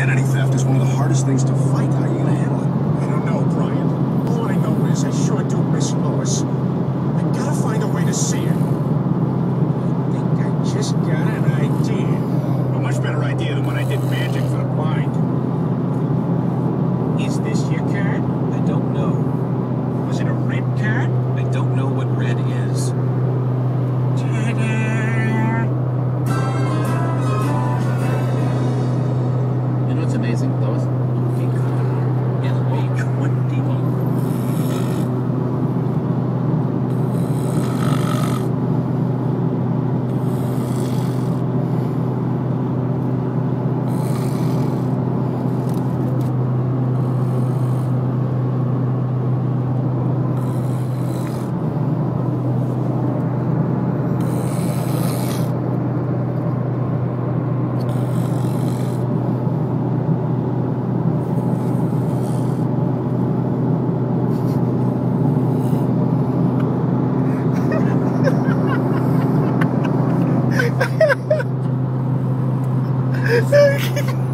Identity theft is one of the hardest things to fight. How are you gonna handle it? I don't know, Brian. All I know is I sure do miss Lois. I gotta find a way to see her. I think I just got an idea. A much better idea than when I did magic for the blind. Is this your card? I don't know. Was it a red card? I don't know what red is. Ta-da! You know what's amazing, Lois? In age 21. Okay.